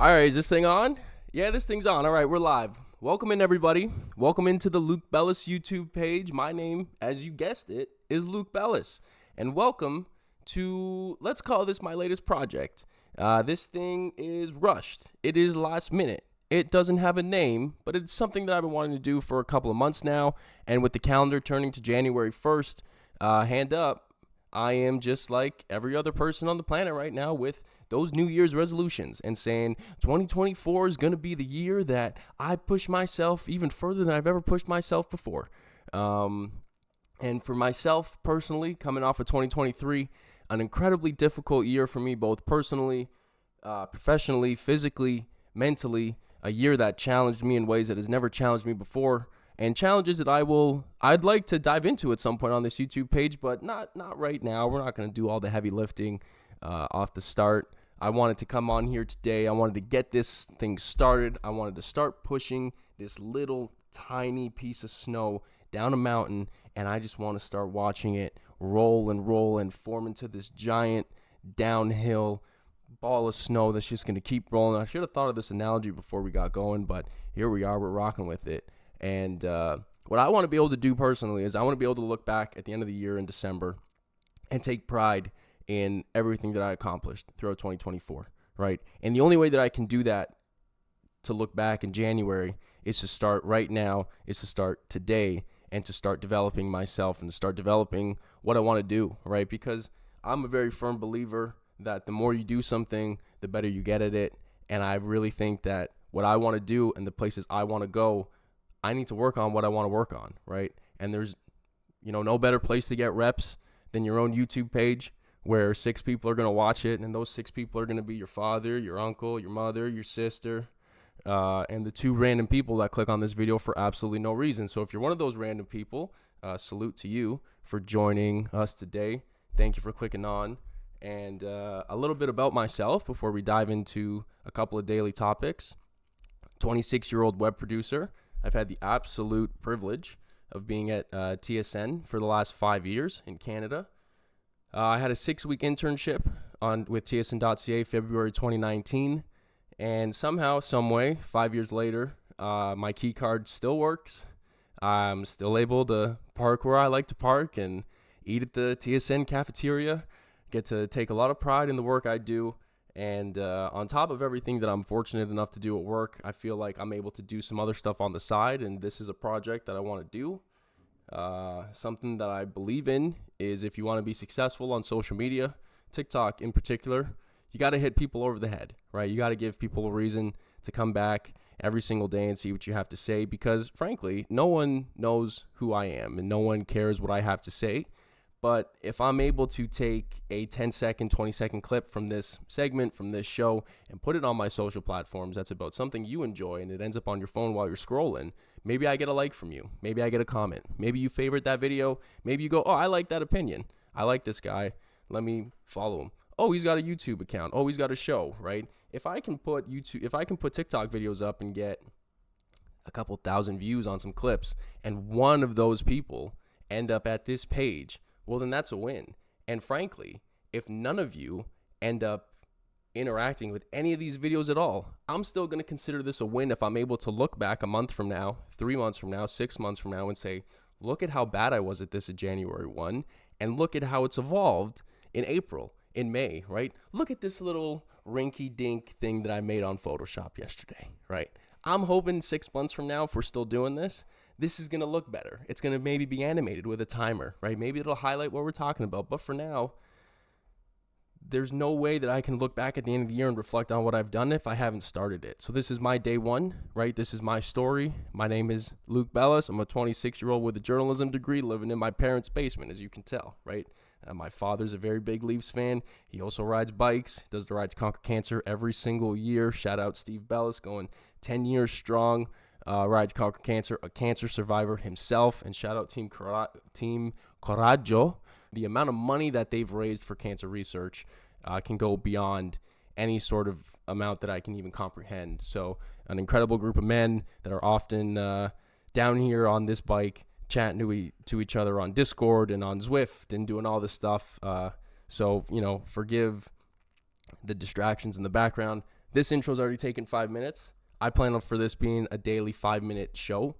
All right, is this thing on? Yeah, this thing's on. All right, we're live. Welcome in, everybody. Welcome into the Luke Bellis YouTube page. My name, as you guessed it, is Luke Bellis. And welcome to, let's call this my latest project. This thing is rushed. It is last minute. It doesn't have a name, but it's something that I've been wanting to do for a couple of months now. And with the calendar turning to January 1st, hand up, I am just like every other person on the planet right now with those New Year's resolutions and saying 2024 is going to be the year that I push myself even further than I've ever pushed myself before. And for myself personally, coming off of 2023, an incredibly difficult year for me, both personally, professionally, physically, mentally, a year that challenged me in ways that has never challenged me before, and challenges that I'd like to dive into at some point on this YouTube page, but not right now. We're not going to do all the heavy lifting off the start. I wanted to come on here today. I wanted to get this thing started. I wanted to start pushing this little tiny piece of snow down a mountain, and I just want to start watching it roll and form into this giant downhill ball of snow that's just going to keep rolling. I should have thought of this analogy before we got going, but here we are. We're rocking with it. And what I want to be able to do personally is I want to be able to look back at the end of the year in December and take pride in everything that I accomplished throughout 2024, right? And the only way that I can do that, to look back in January, is to start right now, is to start today, and to start developing myself and to start developing what I want to do, right? Because I'm a very firm believer that the more you do something, the better you get at it. And I really think that what I want to do and the places I want to go, I need to work on what I want to work on, right? And there's, no better place to get reps than your own YouTube page, where 6 people are going to watch it, and those 6 people are going to be your father, your uncle, your mother, your sister, and the 2 random people that click on this video for absolutely no reason. So if you're one of those random people, salute to you for joining us today. Thank you for clicking on. And a little bit about myself before we dive into a couple of daily topics. 26-year-old web producer. I've had the absolute privilege of being at TSN for the last 5 years in Canada. I had a 6-week internship with TSN.ca February 2019, and somehow, someway, 5 years later, my key card still works. I'm still able to park where I like to park and eat at the TSN cafeteria. Get to take a lot of pride in the work I do, and on top of everything that I'm fortunate enough to do at work, I feel like I'm able to do some other stuff on the side, and this is a project that I want to do. Something that I believe in is, if you want to be successful on social media, TikTok in particular, you got to hit people over the head, right? You got to give people a reason to come back every single day and see what you have to say, because frankly, no one knows who I am and no one cares what I have to say. But if I'm able to take a 10-second, 20-second clip from this segment, from this show, and put it on my social platforms that's about something you enjoy, and it ends up on your phone while you're scrolling, maybe I get a like from you. Maybe I get a comment. Maybe you favorite that video. Maybe you go, oh, I like that opinion. I like this guy. Let me follow him. Oh, he's got a YouTube account. Oh, he's got a show, right? If I can put TikTok videos up and get a couple thousand views on some clips, and one of those people end up at this page, well, then that's a win. And frankly, if none of you end up interacting with any of these videos at all, I'm still going to consider this a win if I'm able to look back a month from now, 3 months from now, 6 months from now, and say, look at how bad I was at this at January 1, and look at how it's evolved in April, in May, right? Look at this little rinky-dink thing that I made on Photoshop yesterday, right? I'm hoping 6 months from now, if we're still doing this is going to look better. It's going to maybe be animated with a timer, right? Maybe it'll highlight what we're talking about. But for now, there's no way that I can look back at the end of the year and reflect on what I've done if I haven't started it. So this is my day one, right? This is my story. My name is Luke Bellis. I'm a 26-year-old with a journalism degree living in my parents' basement, as you can tell, right? My father's a very big Leafs fan. He also rides bikes, does the Ride to Conquer Cancer every single year. Shout out Steve Bellis, going 10 years strong. Ride to Conquer Cancer, a cancer survivor himself. And shout out Team Coraggio. The amount of money that they've raised for cancer research can go beyond any sort of amount that I can even comprehend. So an incredible group of men that are often down here on this bike, chatting to each other on Discord and on Zwift and doing all this stuff. So, forgive the distractions in the background. This intro's already taken 5 minutes. I plan for this being a daily 5-minute show.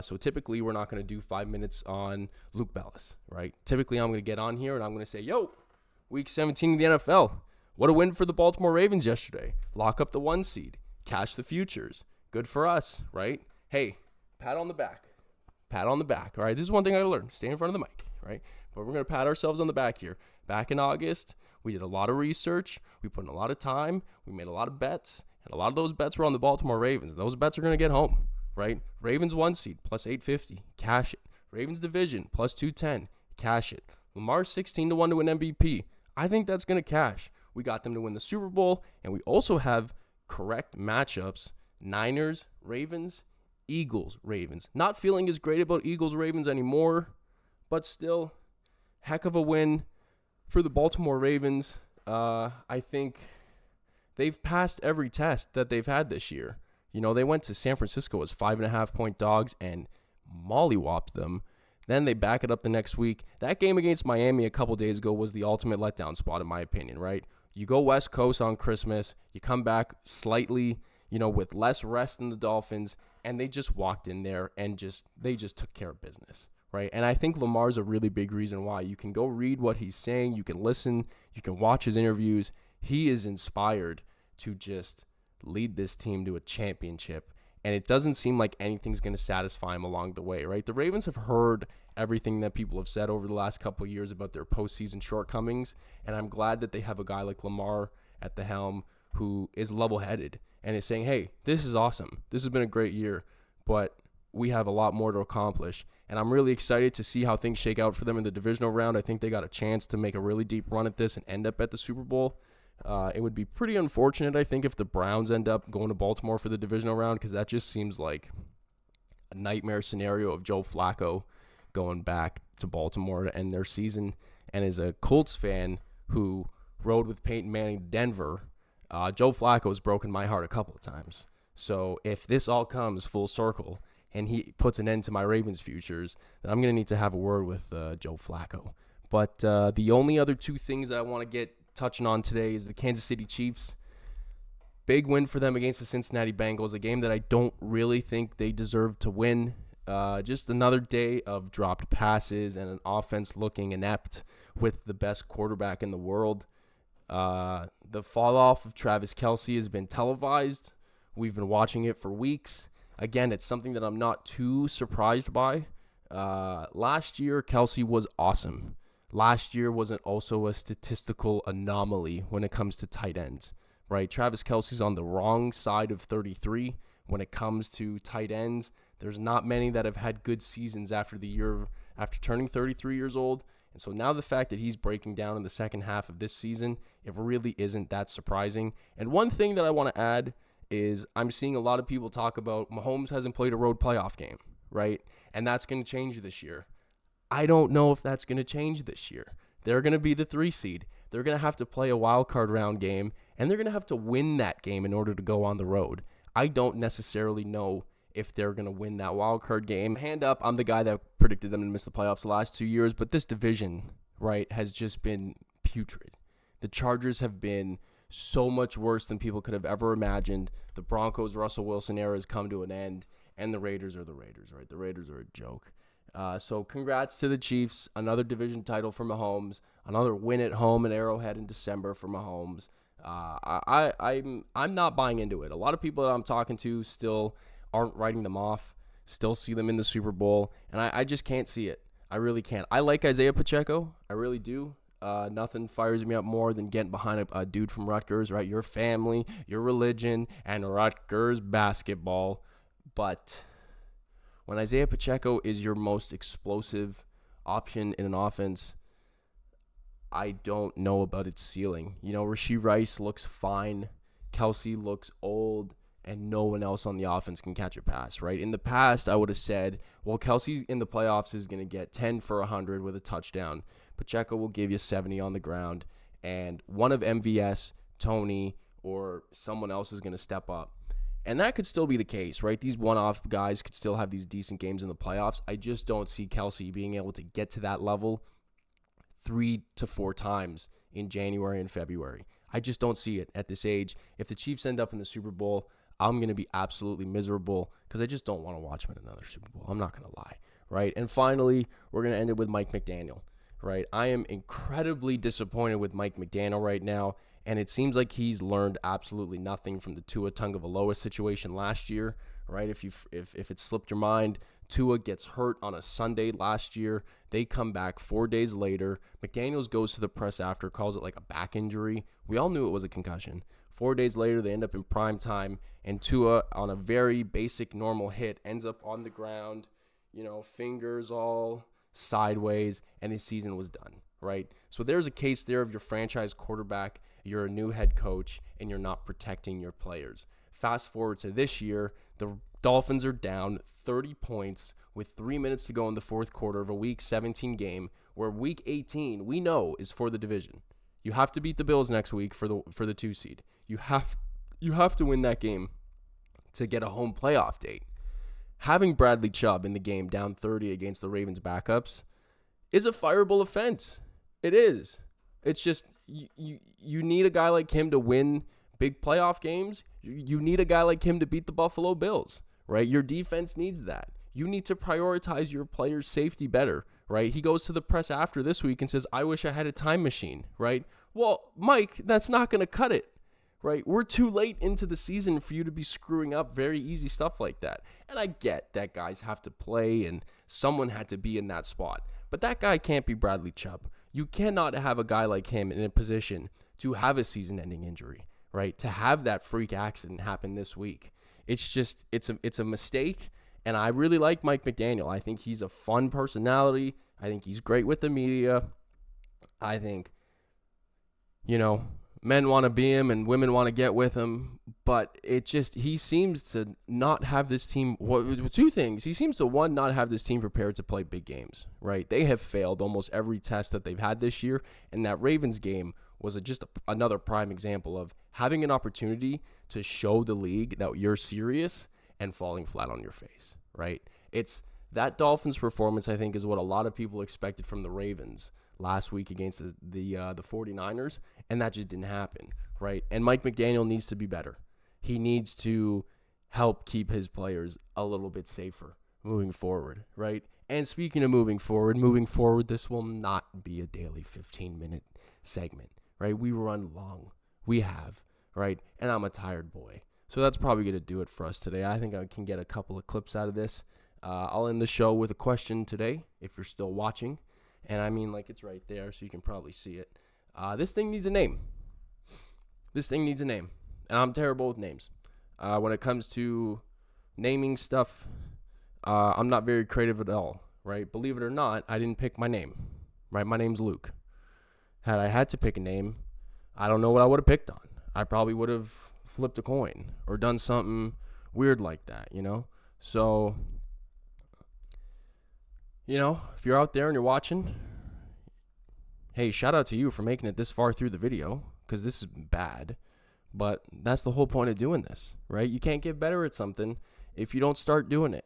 So typically we're not going to do 5 minutes on Luke Bellis, right? Typically I'm going to get on here and I'm going to say, yo, week 17 of the NFL. What a win for the Baltimore Ravens yesterday. Lock up the 1 seed. Cash the futures. Good for us, right? Hey, pat on the back. Pat on the back, all right? This is one thing I learned. Stay in front of the mic, right? But we're going to pat ourselves on the back here. Back in August, we did a lot of research. We put in a lot of time. We made a lot of bets. And a lot of those bets were on the Baltimore Ravens. Those bets are going to get home, right? Ravens 1 seed, plus 850. Cash it. Ravens division, plus 210. Cash it. Lamar 16-1 to win MVP. I think that's going to cash. We got them to win the Super Bowl. And we also have correct matchups. Niners, Ravens, Eagles, Ravens. Not feeling as great about Eagles, Ravens anymore, but still, heck of a win for the Baltimore Ravens. I think they've passed every test that they've had this year. You know, they went to San Francisco as 5.5-point dogs and mollywopped them. Then they back it up the next week. That game against Miami a couple days ago was the ultimate letdown spot, in my opinion, right? You go West Coast on Christmas, you come back slightly, with less rest than the Dolphins, and they just walked in there and they just took care of business, right? And I think Lamar's a really big reason why. You can go read what he's saying, you can listen, you can watch his interviews. He is inspired to just lead this team to a championship, and it doesn't seem like anything's going to satisfy him along the way, right? The Ravens have heard everything that people have said over the last couple of years about their postseason shortcomings, and I'm glad that they have a guy like Lamar at the helm who is level-headed and is saying, hey, this is awesome. This has been a great year, but we have a lot more to accomplish. And I'm really excited to see how things shake out for them in the divisional round. I think they got a chance to make a really deep run at this and end up at the Super Bowl. It would be pretty unfortunate, I think, if the Browns end up going to Baltimore for the divisional round, because that just seems like a nightmare scenario of Joe Flacco going back to Baltimore to end their season. And as a Colts fan who rode with Peyton Manning to Denver, Joe Flacco's broken my heart a couple of times. So if this all comes full circle and he puts an end to my Ravens futures, then I'm going to need to have a word with Joe Flacco. But the only other two things that I want to get touching on today is the Kansas City Chiefs. Big win for them against the Cincinnati Bengals, a game that I don't really think they deserve to win. Just another day of dropped passes and an offense looking inept with the best quarterback in the world. The fall off of Travis Kelce has been televised. We've been watching it for weeks. Again, it's something that I'm not too surprised by. Last year, Kelce was awesome. Last year wasn't also a statistical anomaly when it comes to tight ends, right? Travis Kelce's on the wrong side of 33 when it comes to tight ends. There's not many that have had good seasons after turning 33 years old. And so now the fact that he's breaking down in the second half of this season, it really isn't that surprising. And one thing that I want to add is I'm seeing a lot of people talk about Mahomes hasn't played a road playoff game, right? And that's going to change this year. I don't know if that's going to change this year. They're going to be the 3 seed. They're going to have to play a wild card round game, and they're going to have to win that game in order to go on the road. I don't necessarily know if they're going to win that wild card game. Hand up, I'm the guy that predicted them to miss the playoffs the last 2 years, but this division, right, has just been putrid. The Chargers have been so much worse than people could have ever imagined. The Broncos, Russell Wilson era has come to an end, and the Raiders are the Raiders, right? The Raiders are a joke. So congrats to the Chiefs, another division title for Mahomes, another win at home at Arrowhead in December for Mahomes. I'm not buying into it. A lot of people that I'm talking to still aren't writing them off, still see them in the Super Bowl, and I just can't see it. I really can't. I like Isaiah Pacheco. I really do. Nothing fires me up more than getting behind a dude from Rutgers, right? Your family, your religion, and Rutgers basketball. But when Isaiah Pacheco is your most explosive option in an offense, I don't know about its ceiling. Rashee Rice looks fine. Kelce looks old. And no one else on the offense can catch a pass, right? In the past, I would have said, well, Kelce in the playoffs is going to get 10 for 100 with a touchdown. Pacheco will give you 70 on the ground. And one of MVS, Tony, or someone else is going to step up. And that could still be the case, right? These one-off guys could still have these decent games in the playoffs. I just don't see Kelce being able to get to that level 3 to 4 times in January and February. I just don't see it at this age. If the Chiefs end up in the Super Bowl, I'm going to be absolutely miserable because I just don't want to watch them in another Super Bowl. I'm not going to lie, right? And finally, we're going to end it with Mike McDaniel, right? I am incredibly disappointed with Mike McDaniel right now, and it seems like he's learned absolutely nothing from the Tua Tagovailoa situation last year, right? If it slipped your mind, Tua gets hurt on a Sunday last year. They come back 4 days later. McDaniels goes to the press after, calls it like a back injury. We all knew it was a concussion. 4 days later, they end up in prime time, and Tua, on a very basic, normal hit, ends up on the ground, fingers all sideways, and his season was done, right? So there's a case there of your franchise quarterback, you're a new head coach, and you're not protecting your players. Fast forward to this year, the Dolphins are down 30 points with 3 minutes to go in the fourth quarter of a Week 17 game, where Week 18, we know, is for the division. You have to beat the Bills next week for the 2 seed. You have to win that game to get a home playoff date. Having Bradley Chubb in the game down 30 against the Ravens backups is a fireable offense. It is. It's just you need a guy like him to win big playoff games. You need a guy like him to beat the Buffalo Bills, right? Your defense needs that. You need to prioritize your players' safety better, right? He goes to the press after this week and says, I wish I had a time machine, right? Well, Mike, that's not going to cut it, right? We're too late into the season for you to be screwing up very easy stuff like that. And I get that guys have to play and someone had to be in that spot. But that guy can't be Bradley Chubb. You cannot have a guy like him in a position to have a season-ending injury, right? To have that freak accident happen this week. It's just, it's a mistake. And I really like Mike McDaniel. I think he's a fun personality. I think he's great with the media. I think, men want to be him and women want to get with him. But he seems to not have this team. Two things. He seems to, one, not have this team prepared to play big games, right? They have failed almost every test that they've had this year. And that Ravens game was another prime example of having an opportunity to show the league that you're serious and falling flat on your face, right? It's that Dolphins performance, I think, is what a lot of people expected from the Ravens last week against the 49ers, and that just didn't happen, right? And Mike McDaniel needs to be better. He needs to help keep his players a little bit safer moving forward, right? And speaking of moving forward, this will not be a daily 15-minute segment, right? We run long. We have, right? And I'm a tired boy. So that's probably going to do it for us today. I think I can get a couple of clips out of this. I'll end the show with a question today, if you're still watching. And I mean, it's right there, so you can probably see it. This thing needs a name. And I'm terrible with names. When it comes to naming stuff, I'm not very creative at all, right? Believe it or not, I didn't pick my name, right? My name's Luke. Had I had to pick a name, I don't know what I would have picked on. I probably would have flipped a coin or done something weird like that, So, if you're out there and you're watching, hey, shout out to you for making it this far through the video, because this is bad. But that's the whole point of doing this, right? You can't get better at something if you don't start doing it,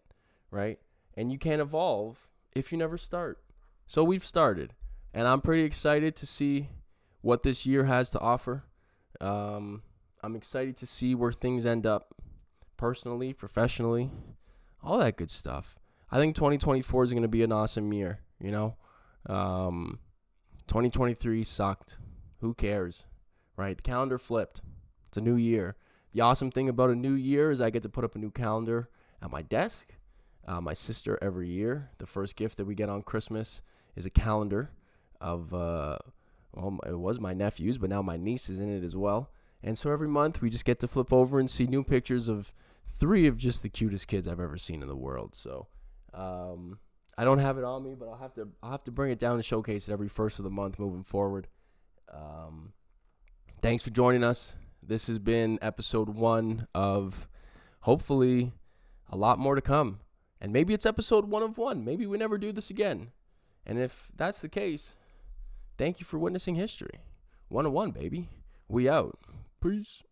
right? And you can't evolve if you never start. So we've started, and I'm pretty excited to see what this year has to offer. I'm excited to see where things end up personally, professionally, all that good stuff. I think 2024 is going to be an awesome year, 2023 sucked. Who cares, right? The calendar flipped. It's a new year. The awesome thing about a new year is I get to put up a new calendar at my desk. My sister, every year, the first gift that we get on Christmas is a calendar of, it was my nephew's, but now my niece is in it as well. And so every month we just get to flip over and see new pictures of 3 of just the cutest kids I've ever seen in the world. So I don't have it on me, but I'll have to bring it down and showcase it every first of the month moving forward. Thanks for joining us. This has been episode 1 of hopefully a lot more to come. And maybe it's episode 1 of 1. Maybe we never do this again. And if that's the case, thank you for witnessing history. 1 of 1, baby. We out. Peace.